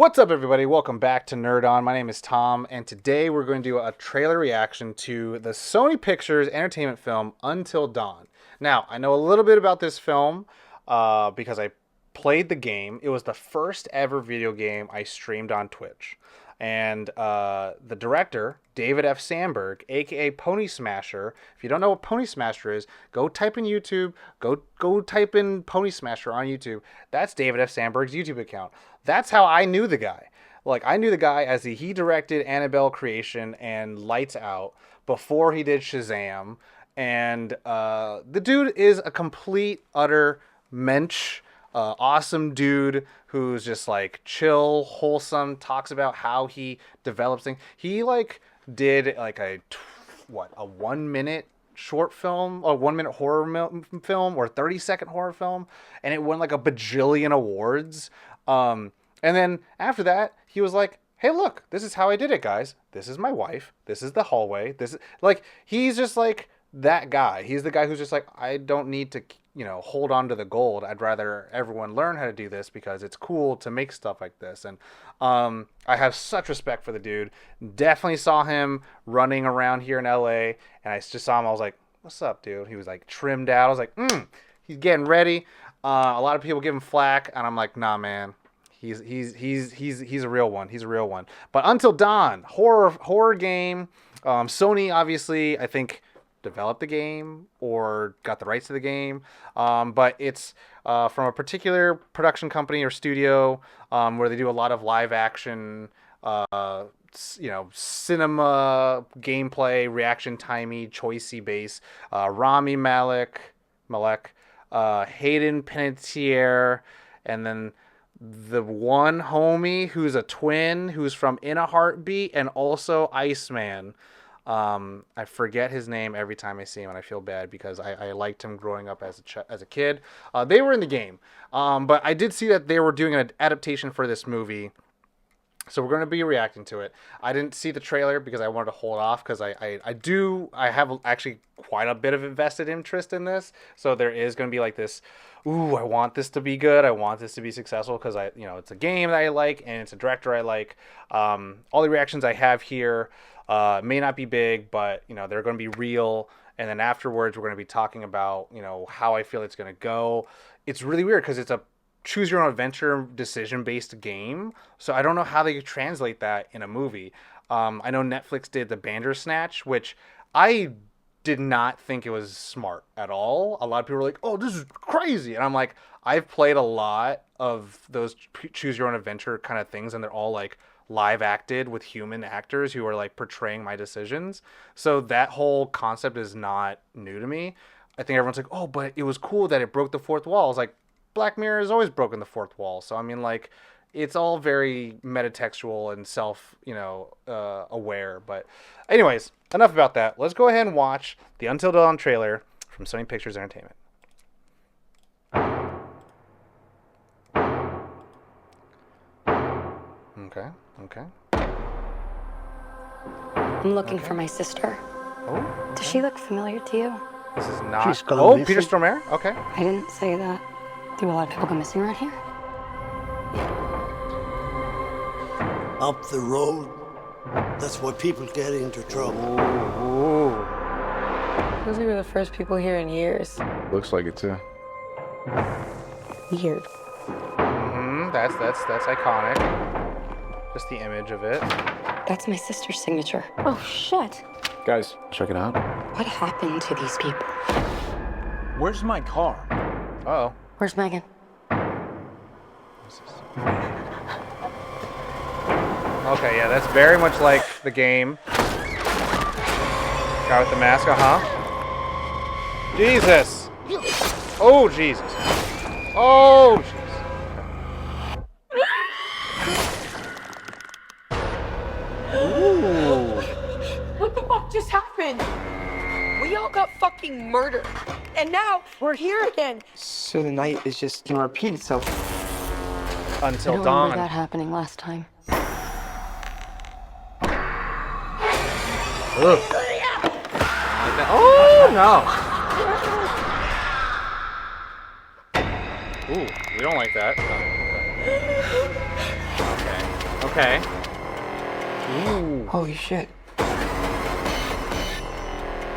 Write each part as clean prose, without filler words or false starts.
What's up, everybody? Welcome back to Nerd On. My name is Tom, and today we're going to do a trailer reaction to the Sony Pictures entertainment film Until Dawn. Now, I know a little bit about this film because I played the game. It was the first ever video game I streamed on Twitch. And the director, David F. Sandberg, aka Pony Smasher. If you don't know what Pony Smasher is, go type in YouTube. Go type in Pony Smasher on YouTube. That's David F. Sandberg's YouTube account. That's how I knew the guy. Like, I knew the guy as he directed Annabelle Creation and Lights Out before he did Shazam. And the dude is a complete, utter mensch. Awesome dude who's just like chill, wholesome, talks about how he develops things. He like did like a 1 minute short film, or 1 minute horror film, or 30-second horror film, and it won like a bajillion awards. And then after that, he was like, hey, look, this is how I did it, guys. This is my wife. This is the hallway. This is like, he's just like that guy. He's the guy who's just like, I don't need to, hold on to the gold. I'd rather everyone learn how to do this because it's cool to make stuff like this. And I have such respect for the dude. Definitely saw him running around here in LA, and I just saw him. I was like, what's up, dude? He was like trimmed out. I was like, he's getting ready. A lot of people give him flack, and I'm like, nah, man. He's a real one. He's a real one. But Until Dawn, horror game. Sony, obviously, I think, developed the game or got the rights to the game, but it's from a particular production company or studio where they do a lot of live action, cinema gameplay, reaction timey, choicey base. Rami Malek, Hayden Panettiere, and then the one homie who's a twin who's from In a Heartbeat and also Iceman. I forget his name every time I see him, and I feel bad because I liked him growing up as a kid. They were in the game, but I did see that they were doing an adaptation for this movie, so we're going to be reacting to it. I didn't see the trailer because I wanted to hold off because I have actually quite a bit of invested interest in this, so there is going to be like this, I want this to be good, I want this to be successful because it's a game that I like and it's a director I like. All the reactions I have here may not be big, but they're going to be real. And then afterwards, we're going to be talking about how I feel it's going to go. It's really weird because it's a choose your own adventure decision based game, so I don't know how they could translate that in a movie. I know Netflix did the Bandersnatch, which I did not think it was smart at all. A lot of people were like, oh, this is crazy, and I'm like, I've played a lot of those choose your own adventure kind of things, and they're all like live acted with human actors who are like portraying my decisions. So that whole concept is not new to me. I think everyone's like, oh, but it was cool that it broke the fourth wall. I was like, Black Mirror has always broken the fourth wall. So I mean, like, it's all very metatextual and self, aware. But anyways, enough about that. Let's go ahead and watch the Until Dawn trailer from Sony Pictures Entertainment. Okay. I'm looking for my sister. Oh. Okay. Does she look familiar to you? This is not. Oh, Peter Stormare? Okay. I didn't say that. Do a lot of people go missing around here? Up the road. That's why people get into trouble. Ooh. Those were the first people here in years. Looks like it too. Weird. That's iconic. Just the image of it. That's my sister's signature. Oh, shit. Guys, check it out. What happened to these people? Where's my car? Uh-oh. Where's Megan? Okay, yeah, that's very much like the game. Guy with the mask, Jesus! Oh, Jesus. Oh, Jesus. Ooh. What the fuck just happened? We all got fucking murdered. And now we're here again. So the night is just gonna repeat itself. I Until don't Dawn. remember that happening last time. Ugh. Oh, no. Ooh, we don't like that. Oh, okay. Okay. Ooh. Holy shit.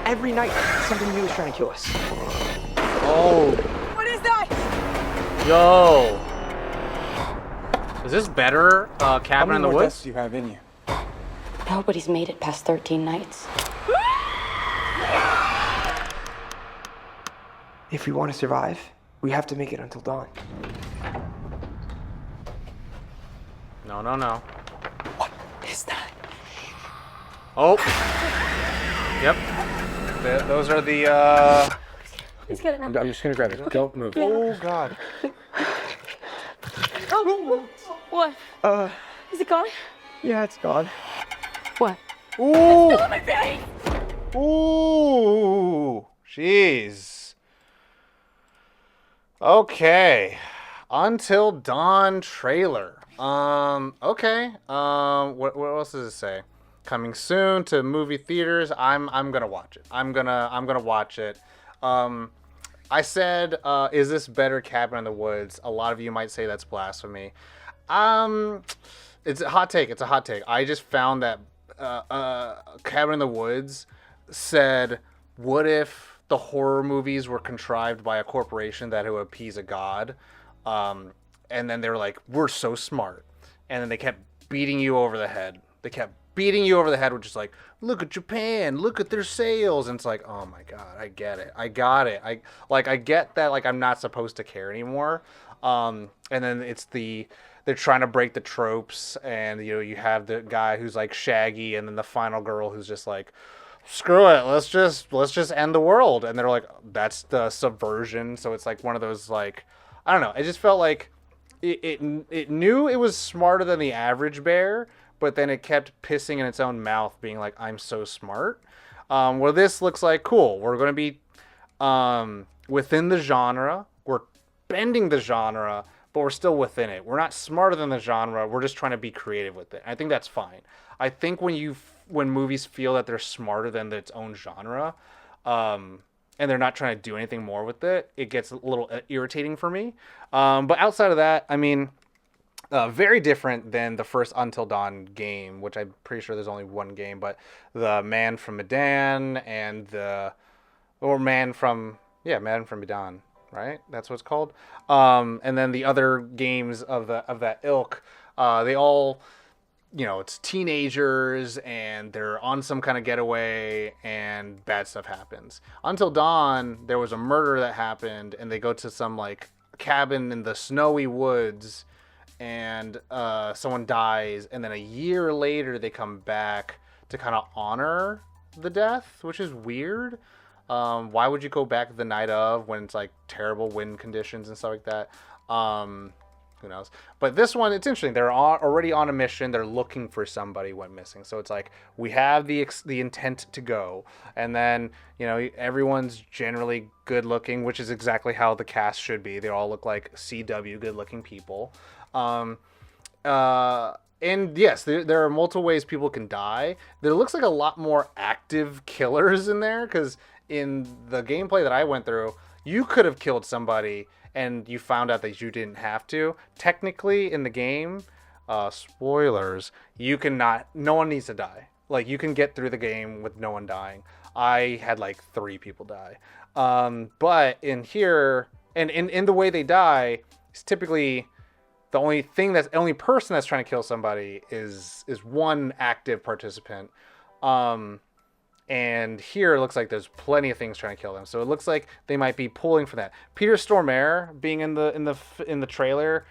Every night, something new is trying to kill us. Oh. What is that? Yo. Is this better, How Cabin many in the more Woods? deaths do you have in you? Nobody's made it past 13 nights. If we want to survive, we have to make it until dawn. No, no, no. What is that? Oh. Yep. Those are the, He's getting I'm just gonna grab it. Don't move. Oh, God. Oh, what? Is it gone? Yeah, it's gone. What? Ooh. Oh, my face! Ooh. Jeez. Okay. Until Dawn trailer. Okay. What else does it say? Coming soon to movie theaters. I'm gonna watch it. I'm gonna watch it. I said, is this better Cabin in the Woods? A lot of you might say that's blasphemy. It's a hot take. It's a hot take. I just found that Cabin in the Woods said, what if the horror movies were contrived by a corporation that would appease a god? And then they were like, we're so smart. And then they kept beating you over the head. They kept beating you over the head with just like, look at Japan, look at their sales. And it's like, oh my God, I get it. I got it. I get that, like, I'm not supposed to care anymore. And then they're trying to break the tropes, and you have the guy who's like Shaggy, and then the final girl who's just like, screw it, let's just end the world. And they're like, that's the subversion. So it's like one of those, like, I don't know. It just felt like it knew it was smarter than the average bear, but then it kept pissing in its own mouth, being like, I'm so smart. Well, this looks like, cool. We're going to be within the genre. We're bending the genre, but we're still within it. We're not smarter than the genre. We're just trying to be creative with it. I think that's fine. I think when movies feel that they're smarter than its own genre, and they're not trying to do anything more with it, it gets a little irritating for me. But outside of that, I mean, very different than the first Until Dawn game, which I'm pretty sure there's only one game, but the Man from Medan and Man from Medan, right? That's what it's called. And then the other games of that ilk, they all, it's teenagers and they're on some kind of getaway and bad stuff happens. Until Dawn, there was a murder that happened and they go to some like cabin in the snowy woods and someone dies, and then a year later they come back to kind of honor the death, which is weird. Why would you go back the night of when it's like terrible wind conditions and stuff like that? Who knows? But this one, it's interesting. They're already on a mission. They're looking for somebody went missing. So it's like we have the intent to go, and then everyone's generally good looking, which is exactly how the cast should be. They all look like CW good looking people. And yes, there are multiple ways people can die. There looks like a lot more active killers in there, because in the gameplay that I went through, you could have killed somebody and you found out that you didn't have to. Technically in the game, spoilers, no one needs to die. Like, you can get through the game with no one dying. I had like 3 people die. But in here, and in the way they die, it's typically the only person that's trying to kill somebody is one active participant. And here it looks like there's plenty of things trying to kill them. So it looks like they might be pulling for that. Peter Stormare being in the trailer,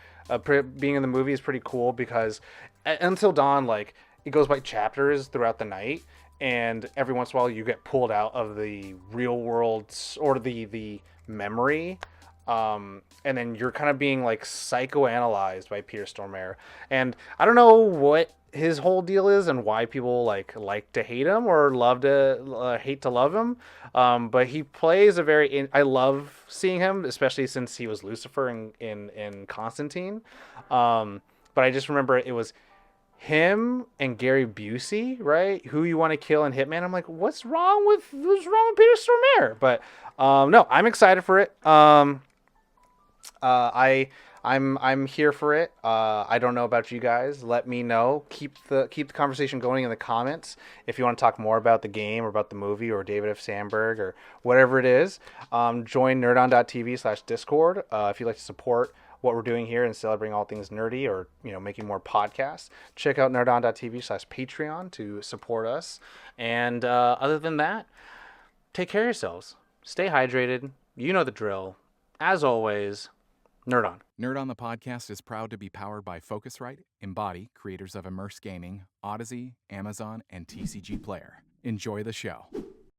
being in the movie is pretty cool, because Until Dawn, like, it goes by chapters throughout the night, and every once in a while you get pulled out of the real world or the memory. And then you're kind of being like psychoanalyzed by Peter Stormare. And I don't know what his whole deal is and why people like to hate him or love to hate to love him. But he plays I love seeing him, especially since he was Lucifer in Constantine. But I just remember it was him and Gary Busey, right? Who You Want to Kill in Hitman. I'm like, what's wrong with Peter Stormare? But no, I'm excited for it. I'm here for it. I don't know about you guys. Let me know. Keep the conversation going in the comments if you want to talk more about the game or about the movie or David F. Sandberg or whatever it is. Join nerdon.tv/discord if you'd like to support what we're doing here and celebrating all things nerdy, or making more podcasts. Check out nerdon.tv/Patreon to support us. And other than that, take care of yourselves. Stay hydrated. You know the drill. As always, Nerd On. Nerd On the Podcast is proud to be powered by Focusrite, Embody, creators of Immerse Gaming, Odyssey, Amazon, and TCG Player. Enjoy the show.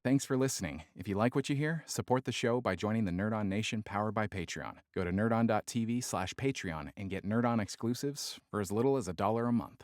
Thanks for listening. If you like what you hear, support the show by joining the Nerd On Nation powered by Patreon. Go to nerdon.tv/Patreon and get Nerd On exclusives for as little as $1 a month.